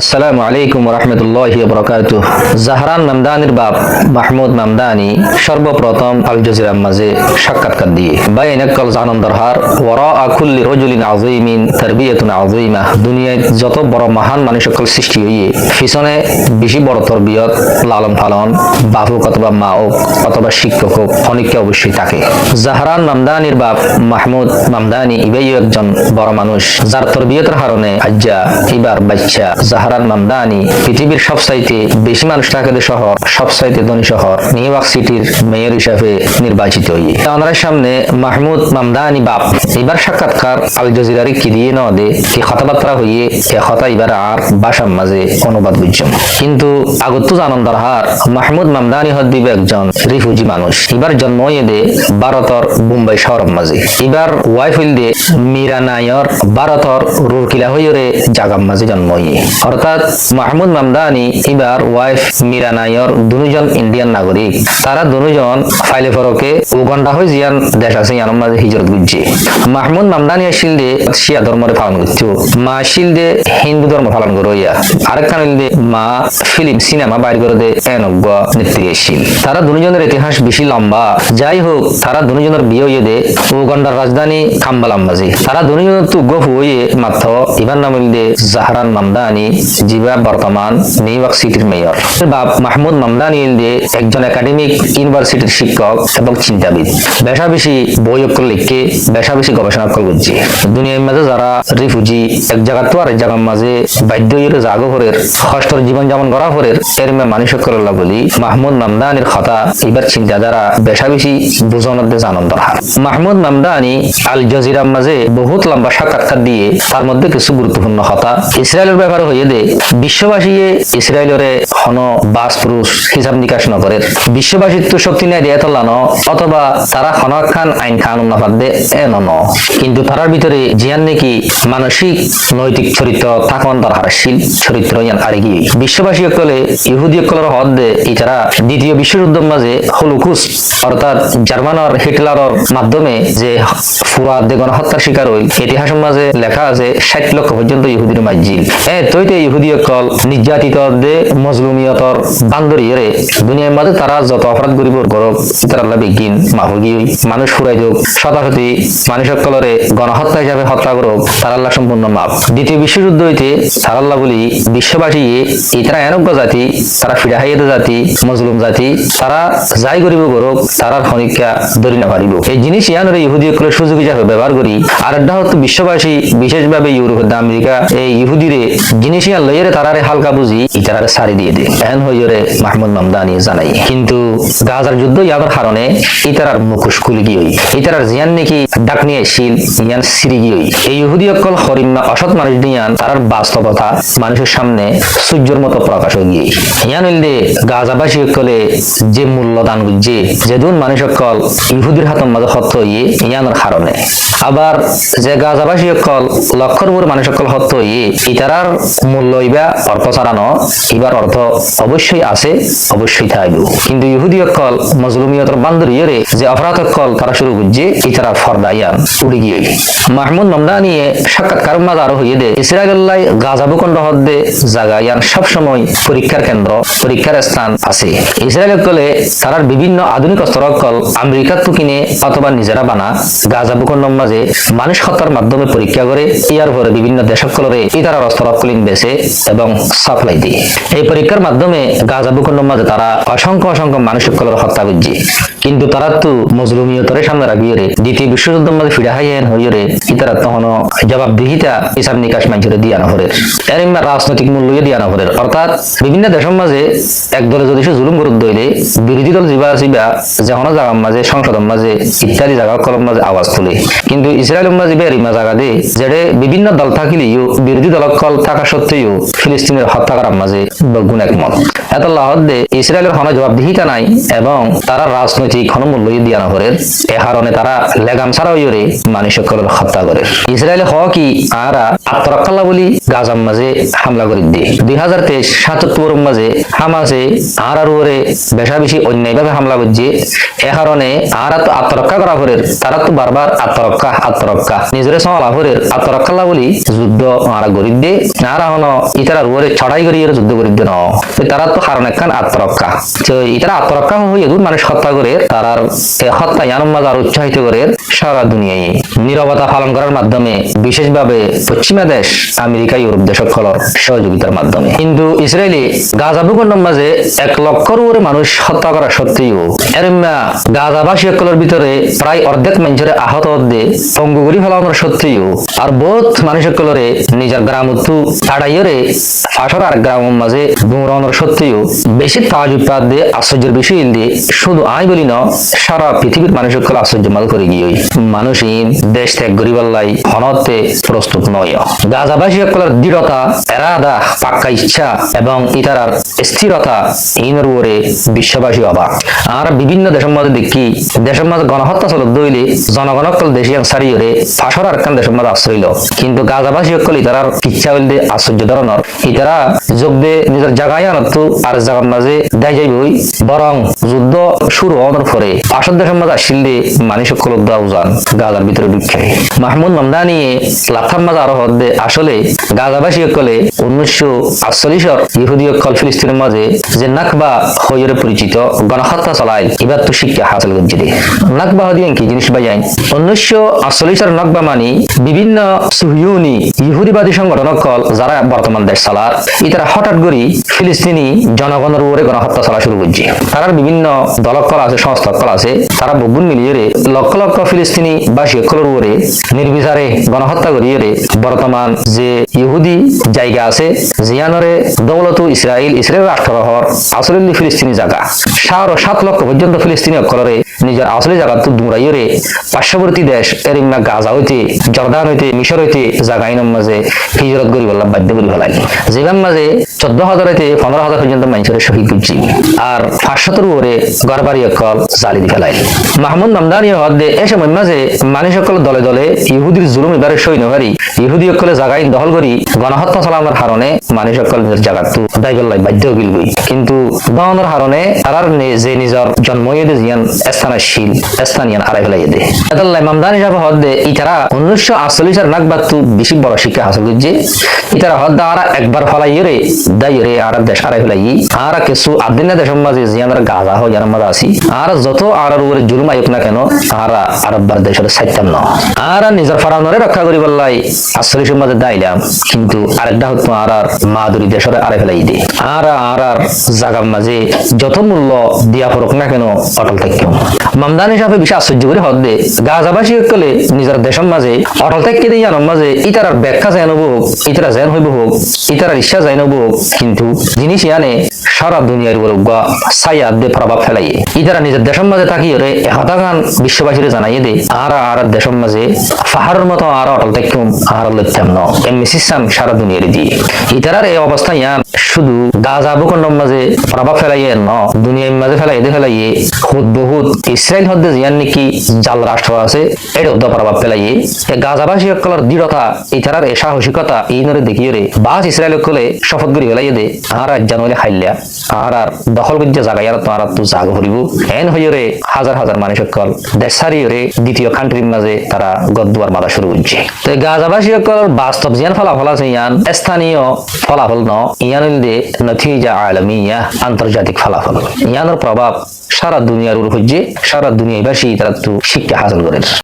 আসসালামু আলাইকুম রহমতুল্লাহি ওয়া বারাকাতুহু। জাহরান মামদানির বাপ মাহমুদ মামদানি সর্বপ্রথম আল জাজিরার মাঝে সাক্ষাৎকার দিয়ে বাইনাকাল জানান দরহার ওয়ারা কুল্লি রাজুলিন আযীমিন তারবিয়াতুন আযীমা। দুনিয়ায় যত বড় মহান মানুষ সকল সৃষ্টি হইয়ে পিছনে বেশি বড় তরবিয়ত লালন পালন বাপ হোক অথবা মা হোক অথবা শিক্ষক হোক অনেককে অবশ্যই থাকে। জাহরান মামদানির বাপ মাহমুদ মামদানি ইবাই একজন বড় মানুষ যার তরবিয়তের কারণে আজ্জা এবার বাচ্চা জাহরান মামদানি পৃথিবীর সবচাইতে বেশি মানুষ থাকে শহর সবচাইতে ধনী শহর নিউ ইয়র্ক সিটির মেয়র হিসাবে নির্বাচিত হয়ে ওনার সামনে মাহমুদ মামদানি বাপ এবার সাক্ষাৎকার আল জাজিরারি কি দিয়ে ন দে কি কথাবার্তা হইয়ে এ কথা এবার আর ভাষার মাঝে অনুবাদ বুঝছম কিন্তু আগত জানন দরহার মাহমুদ মামদানি হদ্দিবে একজন রিফিউজি মানুষ এবার জন্ম হয়ে দে ভারতর মুম্বাই শহরের মাঝে এবার ওয়াইফ হইল দে মীরা নায়র ভারতর রুরকিলা হইরে জাগাম মাঝে জন্ম হয়ে অর্থাৎ মাহমুদ মামদানি এবার ওয়াইফ মীরা নায়র দুজন ইন্ডিয়ান নাগরিক তারা দুজন ফাইলে ফরকে উগান্ডা হয়ে জিয়ান দেশ আছে ইয়ানোর মাঝে হিজরত বুঝছে মাহমুদ মামদানি আসিল দে শিয়া ধর্মরে পালন করছো মা আসিল দে হিন্দু ধর্ম পালন করো ইয়া আরেক কানিল দে মা ফিল্ম সিনেমা বাইর করে দে এনজ্ঞ নেত্রী আসিল তারা দুজনের ইতিহাস বেশি লম্বা যাই হোক তারা দুজনের বিয়ে হয়ে দে উগান্ডার রাজধানী কাম্বালাম মাঝে তারা দুজন তো গফ হয়ে মাত্র এবার নাম দে জাহরান মামদানি জিবা বর্তমান নিউ ইয়র্ক সিটির মেয়র বাপ মাহমুদ মামদানি দে একজন একাডেমিক ইউনিভার্সিটির শিক্ষক এবং চিন্তাবিদ বেশা বেশি বই অক্ষর লিখে বেশা বেশি গবেষণা অক্ষর বুঝছে দুনিয়ার মাঝে যারা রিফিউজি এক জায়গা তো আর এক জায়গার মাঝে বাধ্য হয়ে জাগো হরের কষ্টর জীবন যেমন করা হরের এর মানুষ অক্ষরল্লা বলি মাহমুদ মামদানির কথা এবার চিন্তাধারা বেশা বেশি বুঝানোর জানন দরকার মাহমুদ মামদানি আল জাজিরার মাঝে বহুত লম্বা সাক্ষাৎকার দিয়ে তার মধ্যে কিছু গুরুত্বপূর্ণ কথা ইসরায়েলের ব্যাপারে হয়ে দে বিশ্ববাসী ইসরায়েলের হন বাস পুরুষ হিসাব নিকাশ নগরের বিশ্ববাসীর তো শক্তি নেই দিয়ে তোলানো অথবা তারা হনক খান আইন খান উন্নপাত দে এন কিন্তু তারার ভিতরে জিয়ান নাকি মানসিক নৈতিক চরিত্র থাকন দরকারশীল চরিত্র ইয়ান আর কি বিশ্ববাসী অকলে ইহুদি অকলের হদ দে ইতারা দ্বিতীয় বিশ্বযুদ্ধের মাঝে হলোকুস্ট অর্থাৎ জার্মানর হিটলারর মাধ্যমে যে ফুরাদ দে গণহত্যার শিকার হইল ইতিহাসের মাঝে লেখা আছে 60 লক্ষ পর্যন্ত ইহুদির মাইজিল তৈতে ইহুদি অকল নির্যাতিত দে মজলুমিয়তর বান্দরিয়ে দুনিয়ার মাঝে তারা যত অপরাধ করিব গরব তারা বিজ্ঞান মাহুগি মানুষ ফুরাই যোগ শতাশতি মানুষ অকলরে গণহত্যা হিসাবে হত্যা করব তারাল্লাহ সম্পূর্ণ মাপ দ্বিতীয় বিশ্বযুদ্ধ হইতে তারাল্লাহ বলি বিশ্ববাসী ইতারা এনজ্ঞ জাতি তারা ফিরাহাইয়েদ জাতি মজলুম জাতি তারা যাই করিব গরব তারার খনিকা ধরি না পারিব এই জিনিস ইয়ানরে ইহুদি অকলের সুযোগ হিসাবে ব্যবহার করি আর একটা হতো বিশ্ববাসী বিশেষভাবে ইউরোপ আমেরিকা এই ইহুদিরে জিনিস ইয়ান লইরে তারারে হালকা বুঝি ইতারারে সারি দিয়ে দে এন হইরে মাহমুদ মামদানি জানাই কিন্তু গাজার যুদ্ধ ইয়াদের কারণে ইতারার মুখোশ খুলে গিয়ে ইতারার জিয়ান নাকি ডাক নিয়ে শিল ইয়ান সিরি গিয়ে এই ইহুদি অকল হরিণা অসৎ মানুষ দিয়ান তারার বাস্তবতা মানুষের সামনে সূর্যের মতো প্রকাশ হয়ে গিয়ে ইয়ান হইলে গাজাবাসী অকলে যে মূল্য দান বুঝছে যেদিন মানুষ অকল ইহুদির হাতের মাঝে হত্য হইয়ে ইয়ানোর কারণে আবার যে গাজাবাসী অকল লক্ষর উপর মানুষ অকল হত্য হইয়ে ইতারার মূল্য ইবা অর্থ ছাড়ানো এবার অর্থ অবশ্যই আছে অবশ্যই থাকবে কিন্তু ইহুদি অকল মজলুমিয়তর বান্দরিয়ে যে অপরাধ অকল তারা শুরু করছে ইতারা ফর্দা ইয়ান উড়ে গিয়ে মাহমুদ মামদানি সাক্ষাৎকার মাঝে আরো হইয়ে দে ইসরায়েলাই গাজা ভূখণ্ড হদ্দে জায়গা ইয়ান সবসময় পরীক্ষার কেন্দ্র পরীক্ষার স্থান আছে ইসরায়েল অকলে তারার বিভিন্ন আধুনিক অস্ত্র অকল আমেরিকার তো কিনে অথবা নিজেরা বানা গাজা ভূখণ্ডের মাঝে মানুষ হত্যার মাধ্যমে পরীক্ষা করে ইয়ার পরে বিভিন্ন দেশকলরে ইতারার অস্ত্র অকলিন বেছে এবং সাপ্লাই দিয়ে এই পরীক্ষার মাধ্যমে গাজা ভূখণ্ডের মাঝে তারা অসংখ্য অসংখ্য মানুষ সকলের হত্যা করছে কিন্তু তারা তো মজলুমিয়তরে সামনে রাখিয়ে দ্বিতীয় বিশ্বযুদ্ধের মাঝে ফিরা হাইয়েন হইরে ইতারা তখন জবাবদিহিতা হিসাব নিকাশ মাঞ্চরে দিয়া নহরের এর রাজনৈতিক মূল্য দিয়া নহরের অর্থাৎ বিভিন্ন দেশের মাঝে একদলে যদি সে জুলুম গুরুত্ব হইলে বিরোধী দল জিবা জিবা যেকোনো জায়গার মাঝে সংসদের মাঝে ইত্যাদি জায়গা কলম মাঝে আওয়াজ তুলে কিন্তু ইসরায়েলের মাঝে বেরিমা জায়গা দে যেটা বিভিন্ন দল থাকিলেও বিরোধী দল কল থাকা সত্ত্বেও ফিলিস্তিনের হত্যা করার মাঝে গুণ একমত এত লাহদ দে ইসরায়েলের কোনো জবাবদিহিতা নাই এবং তারা রাজনৈতিক কোনো মূল্য দিয়া নহরের এ কারণে তারা লেগাম ছাড়া হইরে মানুষ সকলের হত্যা করে ইসরায়েলে হওয়া কি আরা আত্মরক্ষাল্লা বলি গাজার মাঝে হামলা করে দিয়ে 2023-77 মাঝে হামাসে আর উপরে বেশা বেশি অন্যায়ভাবে হামলা করছে এ কারণে আরা তো আত্মরক্ষা করা হরের তারা তো বারবার আত্মরক্ষা নিজের সমালা হরের আত্মরক্ষাল্লা বলি যুদ্ধ আরা গরিব দে আর হন ইতারা রুয়ারে ছড়াই করি যুদ্ধ করি দেন তারা তো কারণ একখান আত্মরক্ষা তো ইতারা আত্মরক্ষা হয়ে দূর মানুষ হত্যা করে তারার হত্যা ইয়ানুম মাজার উৎসাহিত করে সারা দুনিয়ায় নীরবতা পালন করার মাধ্যমে বিশেষভাবে পশ্চিমা দেশ আমেরিকা ইউরোপ দেশ সকলের সহযোগিতার মাধ্যমে কিন্তু ইসরায়েলি গাজা ভূখণ্ডের মাঝে 1 লক্ষর উপরে মানুষ হত্যা করা সত্ত্বেও এরমা গাজাবাসী সকলের ভিতরে প্রায় অর্ধেক মানুষের আহত হতে অঙ্গগুলি ফেলানোর সত্ত্বেও আর বহুত মানুষ সকলরে নিজের গ্রাম উত্তু তাড়াইরে ফাঁসর আর গ্রামের মাঝে দৌড়ানোর সত্ত্বেও বেশি তাজুপাত দিয়ে আশ্চর্যের বিষয় দিয়ে শুধু আয় বলি না সারা পৃথিবীর মানুষ সকল আশ্চর্য মাল করে গিয়ে মানুষহীন দেশ ত্যাগ গরিবাল্লাই হনতে প্রস্তুত নয় গাজাবাসী সকলের দৃঢ়তা এরাদা পাক্কা ইচ্ছা এবং ইতারার স্থিরতা ইনের উপরে বিশ্ববাসী অবাক আর বিভিন্ন দেশের মধ্যে দেখি দেশের মধ্যে গণহত্যা চলত দইলে জনগণকল দেশিয়ান সারিয়ে ফাঁসর আর দেশের মধ্যে আশ্রয় কিন্তু গাজাবাসী সকল ইতারার ইচ্ছা হইলে আশ্চর্য ধরনের ইতারা যোগ দিয়ে নিজের জায়গায় আনতো আর জায়গার মাঝে দেয় যাইবই বরং যুদ্ধ শুরু হওয়ার পরে পাশের দেশের মাঝে আসলে মানুষ সকল উজান গাজার ভিতরে ঢুকে মাহমুদ মামদানি লাথার মাঝে আরো হদ্দে আসলে গাজাবাসী সকলে 1948 ইহুদি সকল ফিলিস্তিনের মাঝে যে নাকবা হইরে পরিচিত গণহত্যা চলায় এবার তো শিক্ষা হাসিল করছে নাকবা হদিয়ান কি জিনিস বাজাই 1948 নাকবা মানি বিভিন্ন সুহিউনি ইহুদিবাদী সংগঠন সকল যারা বর্তমান দেশ চালার ইতারা হঠাৎ করে ফিলিস্তিনি জনগণের উপরে গণহত্যা চলা শুরু করছে তারা বিভিন্ন দলকল আছে সংস্থাকল আছে তারা বহু মিলিয়ে লক্ষ লক্ষ ফিলিস্তিনি বাসী সকলের উপরে নির্বিচারে গণহত্যা করিয়ে বর্তমান যে ইহুদি জায়গা আছে জিয়ানরে দৌলত ইসরায়েল রাষ্ট্র হওয়ার আসলে ফিলিস্তিনি জায়গা 7 লক্ষ পর্যন্ত ফিলিস্তিনি সকলরে নিজের আসলে জায়গা তো দূরাইয়ে পার্শ্ববর্তী দেশ এর গাজা হইতে জর্দান হইতে মিশর হইতে জায়গাইনের মাঝে হিজরত করি বললাম বাধ্য করি ফেলাই যেখান মাঝে 14,000 হইতে 15,000 পর্যন্ত মানুষের শহীদ করছি আর 500 উপরে গড়বাড়ি সকল জালি দি ফেলাই মাহমুদ মামদানি হদ্দে এ সময় মাঝে মানুষ সকল দলে দলে ইহুদির জুলুম এবারে সই নহারি ইহুদি সকলে জায়গায় দখল করি গণহত্যা চালানোর কারণে মানুষ সকল নিজের জায়গাতো দায় করলাই বাধ্য গিলবই কিন্তু দহনের কারণে তারার যে নিজের জন্মইয়ে জিয়ান স্থানীয় হারাই ফেলাই দে এদাল্লাই মামদানি সাহেব হদ্দে ইতারা 1948 নাকবাতো বেশি বড় শিক্ষা হাসিল করছে ইতারা হদ্দা আর একবার ফলাইয়ে দাইরে আর দেশ হারাই ফেলাই আর কিছু আদিনা দেশের মাঝে জিয়ানের গাজা হয় যার মাঝে আসি আর যত আর উপরে জুলুম আইক না কেন আর আরববার দেশের সাইতাম না আর নিজের ফারানরে রক্ষা করি বললাই 48 মাঝে দাইলাম কিন্তু আরেকটা হতো আর মাদুরি দেশের আড়াই ফেলাই দে আর জাগার মাঝে যত মূল্য দিয়া পড়ুক না কেন অটল থাকতাম মামদানি সাহেব বিশেষ আশ্চর্য করে হদ্দে গাজাবাসী সকলে নিজের দেশের মাঝে অটল থাকতে দিয়ে জানার মাঝে ইতারার ব্যাখ্যা যায় নব ইতারা যেন হইব হোক ইতারার ইচ্ছা যায় নব কিন্তু জিনিস ইয়ানে সারা দুনিয়ার উপর ছায়া দিয়ে প্রভাব ফেলাই ইতারা নিজের দেশের মাঝে তাকিয়ে হতাগান বিশ্ববাসীরে জানাইয়ে দে আর দেশের মাঝে পাহাড়ের মতো আর অটল থাকতাম আর লইতাম না এমনিসাম সারা দুনিয়ার দিয়ে ইতারার এই অবস্থা ইয়ান শুধু গাজা ভূখণ্ডের মাঝে প্রভাব ফেলাইয়ে ন দুনিয়ার মাঝে ফেলাইয়ে বহুত ইসরায়েল হদ্দে জিয়ান নাকি জাল রাষ্ট্র আছে এটা হদ্দা প্রভাব ফেলাইয়ে গাজাবাসী সকলের দৃঢ়তা ইতারার এই সাহসিকতা এই নরে দেখিয়ে বাস ইসরায়েল সকলে শপথ করে ফেলাইয়ে দে আর জানুয়ারি খাইলিয়া আর দখল করছে জায়গায় আর তোমার তো জাগ ভরিব এন হইরে হাজার হাজার মানুষ সকল দেশ ছাড়িয়ে দ্বিতীয় কান্ট্রির মাঝে তারা গদ্দুয়ার মারা শুরু করছে তো গাজাবাসী সকল বাস্তব জিয়ান ফলাফল আছে ইয়ান স্থানীয় ফলাফল ন ইয়ান নতিজা আলমিয়া আন্তর্জাতিক ফলাফল ইয়ানোর প্রভাব সারা দুনিয়ার উপর হচ্ছে সারা দুনিয়াবাসী তারা তো শিক্ষা হাসিল করে